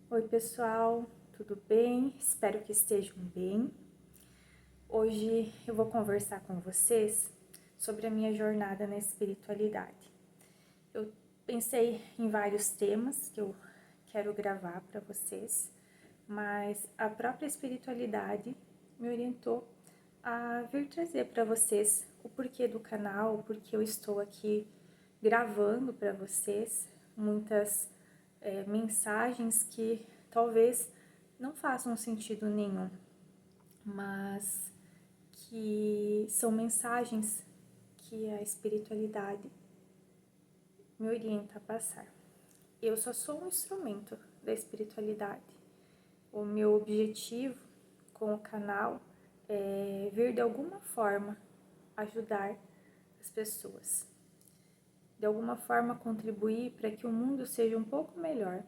Oi pessoal, tudo bem? Espero que estejam bem. Hoje eu vou conversar com vocês sobre a minha jornada na espiritualidade. Eu pensei em vários temas que eu quero gravar para vocês, mas a própria espiritualidade me orientou a vir trazer para vocês o porquê do canal, o porquê eu estou aqui gravando para vocês muitas mensagens que talvez não façam sentido nenhum, mas que são mensagens que a espiritualidade me orienta a passar. Eu só sou um instrumento da espiritualidade. O meu objetivo com o canal é vir de alguma forma ajudar as pessoas, de alguma forma contribuir para que o mundo seja um pouco melhor.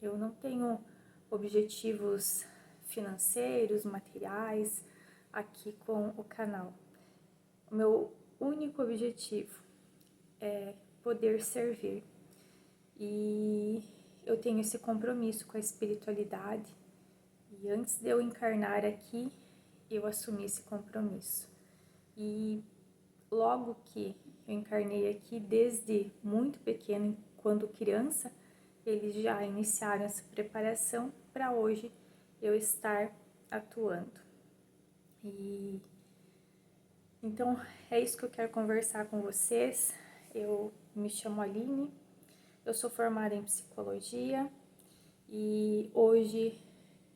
Eu não tenho objetivos financeiros, materiais aqui com o canal. O meu único objetivo é poder servir. E eu tenho esse compromisso com a espiritualidade. E antes de eu encarnar aqui, eu assumi esse compromisso. E logo que eu encarnei aqui, desde muito pequeno, quando criança, eles já iniciaram essa preparação para hoje eu estar atuando. E então é isso que eu quero conversar com vocês. Eu me chamo Aline, eu sou formada em psicologia e hoje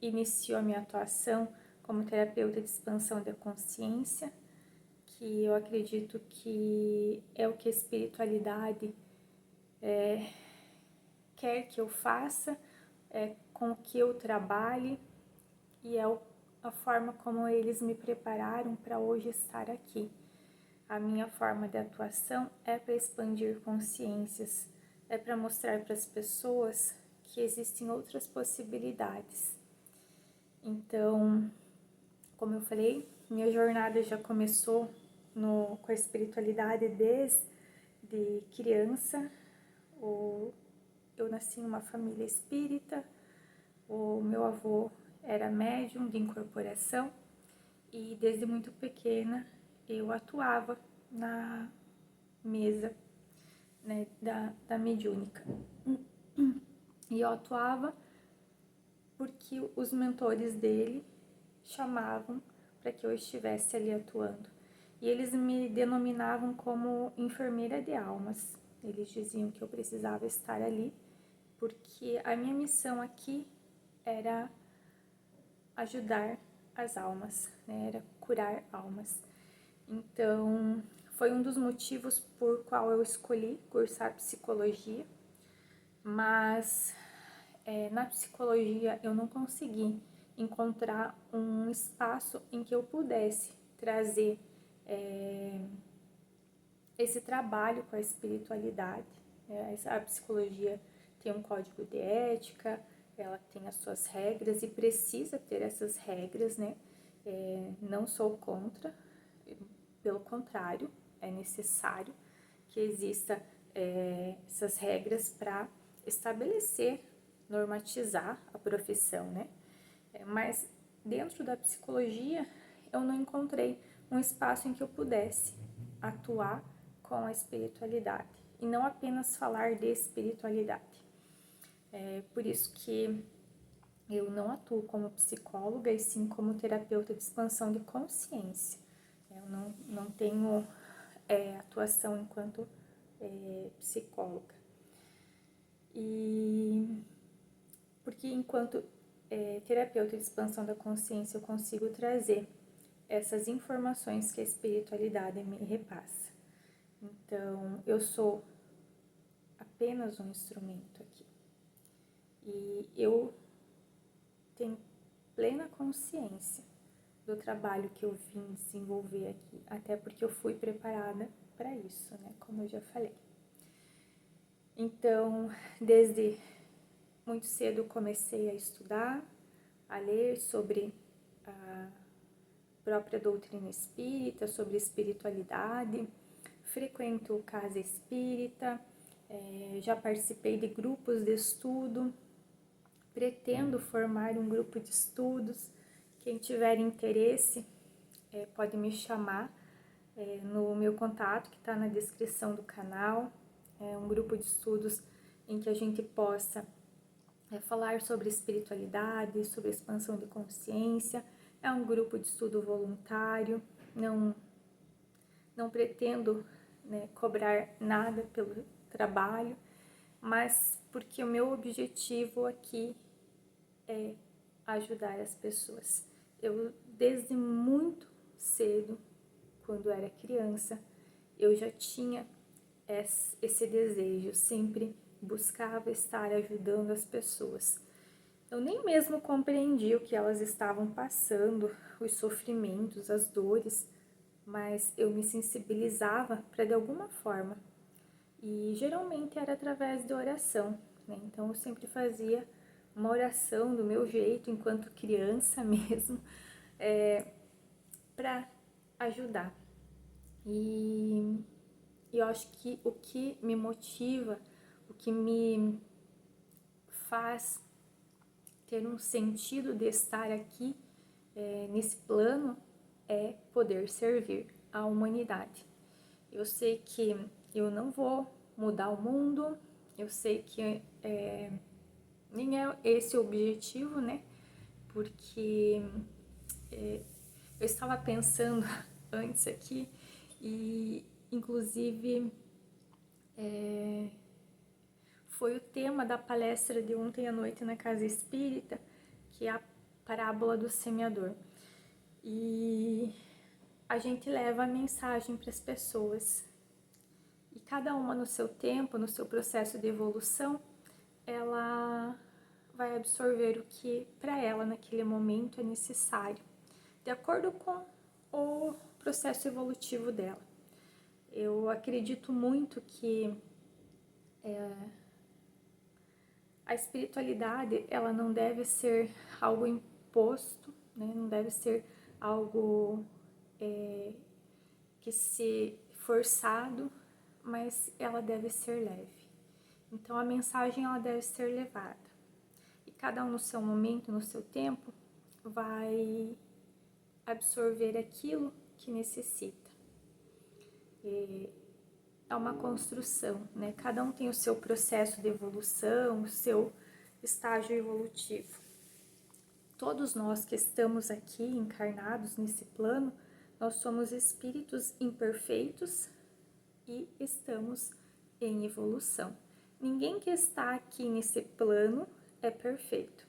inicio a minha atuação como terapeuta de expansão da consciência, que eu acredito que é o que a espiritualidade quer que eu faça, com que eu trabalhe, e é a forma como eles me prepararam para hoje estar aqui. A minha forma de atuação é para expandir consciências, é para mostrar para as pessoas que existem outras possibilidades. Então, como eu falei, minha jornada já começou com a espiritualidade desde criança. Eu nasci numa família espírita, o meu avô era médium de incorporação e desde muito pequena eu atuava na mesa, né, da mediúnica. E eu atuava porque os mentores dele chamavam para que eu estivesse ali atuando. E eles me denominavam como enfermeira de almas. Eles diziam que eu precisava estar ali porque a minha missão aqui era ajudar as almas, né? Era curar almas. Então, foi um dos motivos por qual eu escolhi cursar psicologia, mas na psicologia eu não consegui encontrar um espaço em que eu pudesse trazer esse trabalho com a espiritualidade. A psicologia tem um código de ética, ela tem as suas regras e precisa ter essas regras, né? Não sou contra, pelo contrário, é necessário que exista essas regras para estabelecer, normatizar a profissão, né? Mas dentro da psicologia eu não encontrei um espaço em que eu pudesse atuar com a espiritualidade e não apenas falar de espiritualidade. Por isso que eu não atuo como psicóloga e sim como terapeuta de expansão de consciência. Eu não tenho atuação enquanto psicóloga. E porque enquanto terapeuta de expansão da consciência eu consigo trazer essas informações que a espiritualidade me repassa. Então, eu sou apenas um instrumento aqui. E eu tenho plena consciência do trabalho que eu vim desenvolver aqui, até porque eu fui preparada para isso, né? Como eu já falei. Então, desde muito cedo comecei a estudar, a ler sobre a própria doutrina espírita, sobre espiritualidade, frequento casa espírita, já participei de grupos de estudo, pretendo formar um grupo de estudos. Quem tiver interesse pode me chamar no meu contato que está na descrição do canal. É um grupo de estudos em que a gente possa falar sobre espiritualidade, sobre expansão de consciência. É um grupo de estudo voluntário, não pretendo cobrar nada pelo trabalho, mas porque o meu objetivo aqui é ajudar as pessoas. Eu, desde muito cedo, quando era criança, eu já tinha esse desejo, sempre buscava estar ajudando as pessoas. Eu nem mesmo compreendi o que elas estavam passando, os sofrimentos, as dores, mas eu me sensibilizava para de alguma forma. E geralmente era através de oração, né? Então eu sempre fazia uma oração do meu jeito, enquanto criança mesmo, para ajudar. E eu acho que o que me motiva, o que me faz ter um sentido de estar aqui nesse plano é poder servir a humanidade. Eu sei que eu não vou mudar o mundo, eu sei que nem é esse o objetivo, né? Porque eu estava pensando antes aqui e, inclusive, foi o tema da palestra de ontem à noite na Casa Espírita, que é a parábola do semeador. E a gente leva a mensagem para as pessoas. E cada uma no seu tempo, no seu processo de evolução, ela vai absorver o que para ela naquele momento é necessário, de acordo com o processo evolutivo dela. Eu acredito muito que a espiritualidade, ela não deve ser algo imposto, né? Não deve ser algo que se forçado, mas ela deve ser leve. Então a mensagem ela deve ser levada. E cada um no seu momento, no seu tempo, vai absorver aquilo que necessita. É uma construção, né? Cada um tem o seu processo de evolução, o seu estágio evolutivo. Todos nós que estamos aqui encarnados nesse plano, nós somos espíritos imperfeitos e estamos em evolução. Ninguém que está aqui nesse plano é perfeito.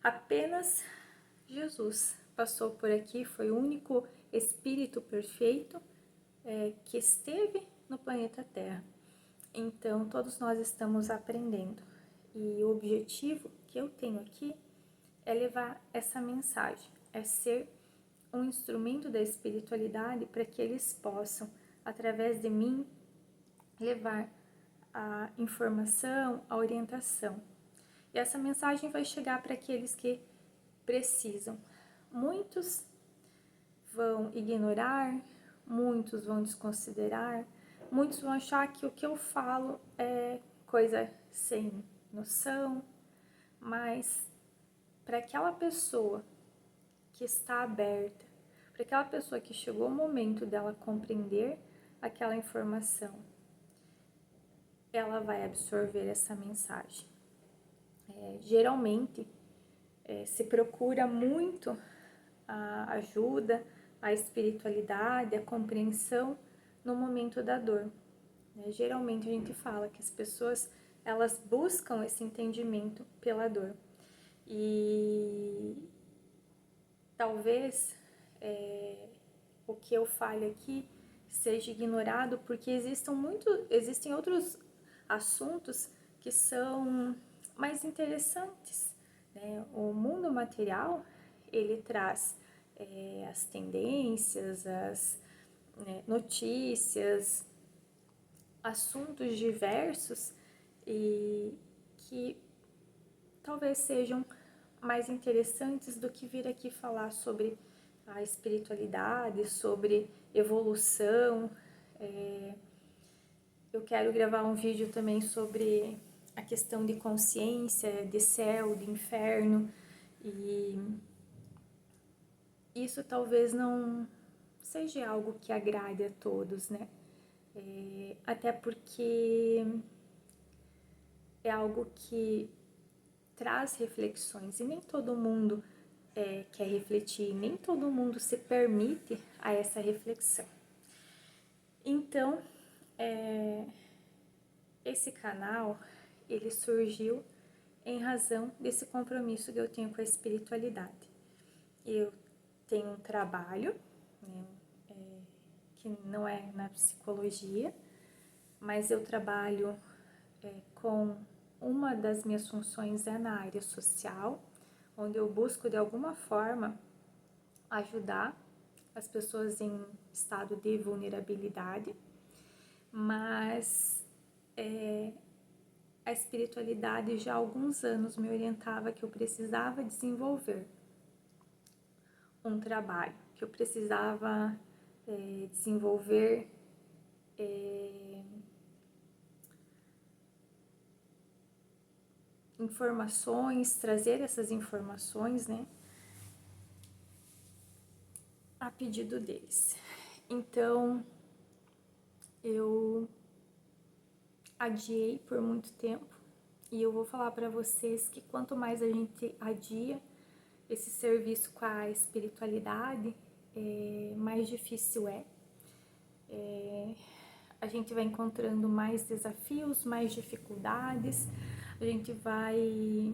Apenas Jesus passou por aqui, foi o único espírito perfeito que esteve no planeta Terra. Então, todos nós estamos aprendendo. E o objetivo que eu tenho aqui é levar essa mensagem, é ser um instrumento da espiritualidade para que eles possam, através de mim, levar a informação, a orientação. E essa mensagem vai chegar para aqueles que precisam. Muitos vão ignorar, muitos vão desconsiderar, muitos vão achar que o que eu falo é coisa sem noção, mas para aquela pessoa que está aberta, para aquela pessoa que chegou o momento dela compreender aquela informação, ela vai absorver essa mensagem. Geralmente, se procura muito a ajuda, a espiritualidade, a compreensão no momento da dor. Geralmente a gente fala que as pessoas elas buscam esse entendimento pela dor. E talvez o que eu fale aqui seja ignorado porque existem outros assuntos que são mais interessantes, né? O mundo material ele traz as tendências, as notícias, assuntos diversos e que talvez sejam mais interessantes do que vir aqui falar sobre a espiritualidade, sobre evolução. Eu quero gravar um vídeo também sobre a questão de consciência, de céu, de inferno, e isso talvez não seja algo que agrade a todos, né? Até porque é algo que traz reflexões e nem todo mundo quer refletir, nem todo mundo se permite a essa reflexão. Então, esse canal, ele surgiu em razão desse compromisso que eu tenho com a espiritualidade. Eu tenho um trabalho, né, que não é na psicologia, mas eu trabalho com uma das minhas funções é na área social, onde eu busco de alguma forma ajudar as pessoas em estado de vulnerabilidade, mas a espiritualidade já há alguns anos me orientava que eu precisava desenvolver um trabalho, que eu precisava desenvolver informações, trazer essas informações, né, a pedido deles. Então, eu adiei por muito tempo e eu vou falar para vocês que quanto mais a gente adia esse serviço com a espiritualidade, mais difícil é. A gente vai encontrando mais desafios, mais dificuldades, a gente vai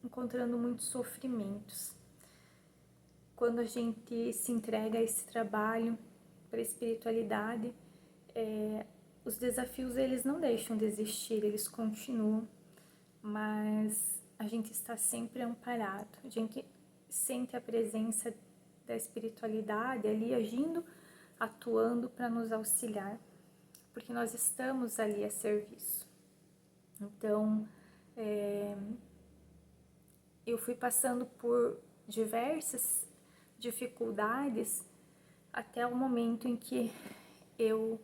encontrando muitos sofrimentos. Quando a gente se entrega a esse trabalho para a espiritualidade, os desafios eles não deixam de existir, eles continuam, mas a gente está sempre amparado, a gente sente a presença da espiritualidade ali agindo, atuando para nos auxiliar, porque nós estamos ali a serviço. Então, eu fui passando por diversas dificuldades até o momento em que eu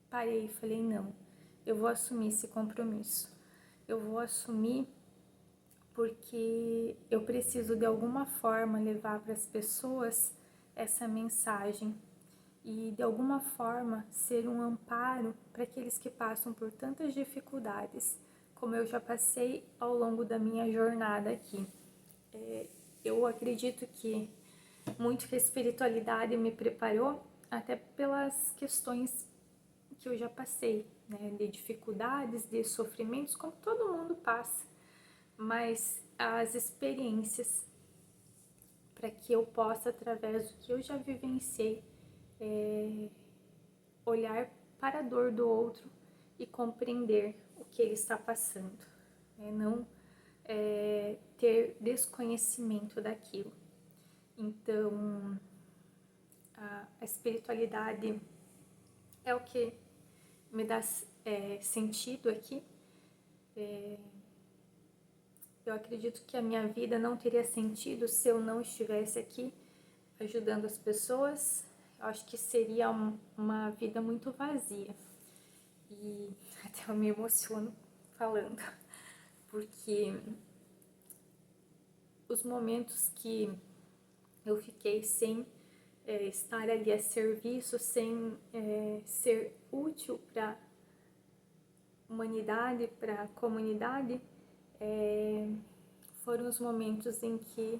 parei e falei, não, eu vou assumir esse compromisso. Eu vou assumir porque eu preciso de alguma forma levar para as pessoas essa mensagem e de alguma forma ser um amparo para aqueles que passam por tantas dificuldades, como eu já passei ao longo da minha jornada aqui. Eu acredito que muito que a espiritualidade me preparou até pelas questões que eu já passei, né, de dificuldades, de sofrimentos, como todo mundo passa, mas as experiências para que eu possa, através do que eu já vivenciei, olhar para a dor do outro e compreender o que ele está passando, não ter desconhecimento daquilo. Então, a espiritualidade é o que me dá sentido aqui. Eu acredito que a minha vida não teria sentido se eu não estivesse aqui ajudando as pessoas. Eu acho que seria uma vida muito vazia. E até eu me emociono falando, porque os momentos que eu fiquei sem estar ali a serviço, sem ser útil para a humanidade, para a comunidade, foram os momentos em que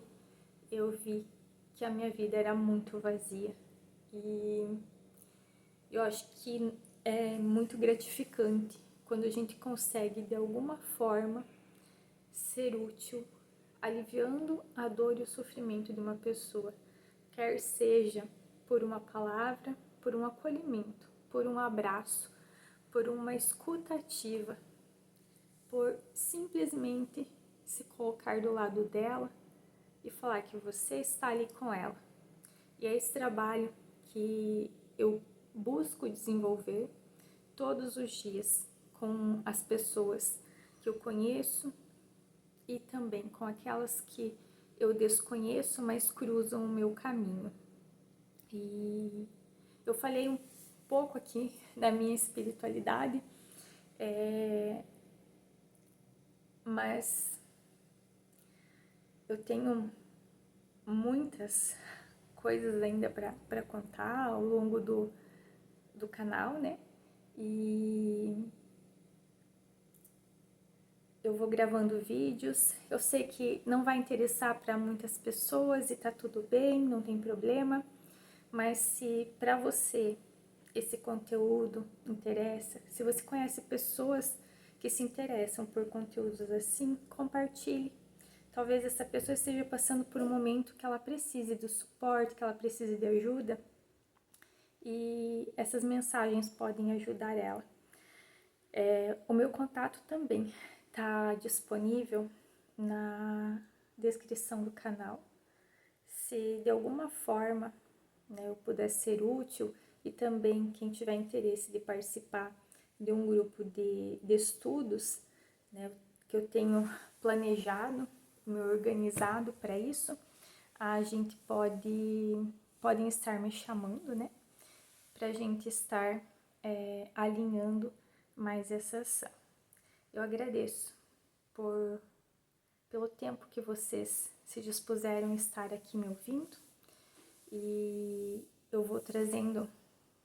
eu vi que a minha vida era muito vazia. E eu acho que é muito gratificante quando a gente consegue, de alguma forma, ser útil, aliviando a dor e o sofrimento de uma pessoa, quer seja por uma palavra, por um acolhimento, por um abraço, por uma escuta ativa, por simplesmente se colocar do lado dela e falar que você está ali com ela. E é esse trabalho que eu busco desenvolver todos os dias com as pessoas que eu conheço e também com aquelas que eu desconheço, mas cruzam o meu caminho. E eu falei um pouco aqui da minha espiritualidade, Mas eu tenho muitas coisas ainda para contar ao longo do canal, né? E eu vou gravando vídeos. Eu sei que não vai interessar para muitas pessoas e tá tudo bem, não tem problema. Mas se para você esse conteúdo interessa, se você conhece pessoas que se interessam por conteúdos assim, compartilhe. Talvez essa pessoa esteja passando por um momento que ela precise do suporte, que ela precise de ajuda, e essas mensagens podem ajudar ela. O meu contato também está disponível na descrição do canal. Se de alguma forma, né, eu puder ser útil, e também quem tiver interesse de participar de um grupo de estudos, né, que eu tenho planejado, me organizado para isso, a gente podem estar me chamando, né, para a gente estar alinhando mais essa ação. Eu agradeço pelo tempo que vocês se dispuseram a estar aqui me ouvindo, e eu vou trazendo,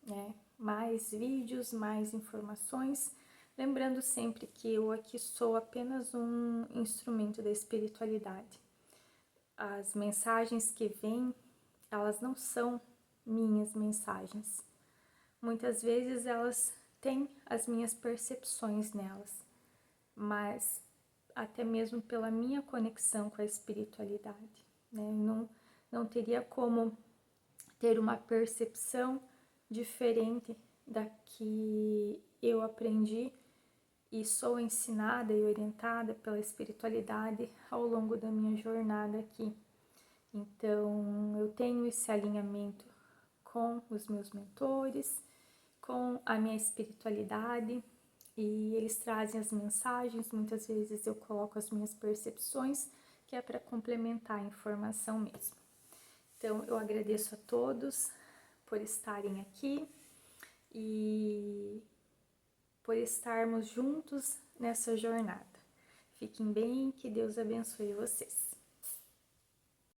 né, mais vídeos, mais informações, lembrando sempre que eu aqui sou apenas um instrumento da espiritualidade. As mensagens que vêm, elas não são minhas mensagens. Muitas vezes elas têm as minhas percepções nelas, mas até mesmo pela minha conexão com a espiritualidade, né? Não teria como ter uma percepção diferente da que eu aprendi e sou ensinada e orientada pela espiritualidade ao longo da minha jornada aqui. Então, eu tenho esse alinhamento com os meus mentores, com a minha espiritualidade, e eles trazem as mensagens. Muitas vezes eu coloco as minhas percepções, que é para complementar a informação mesmo. Então, eu agradeço a todos por estarem aqui e por estarmos juntos nessa jornada. Fiquem bem, que Deus abençoe vocês.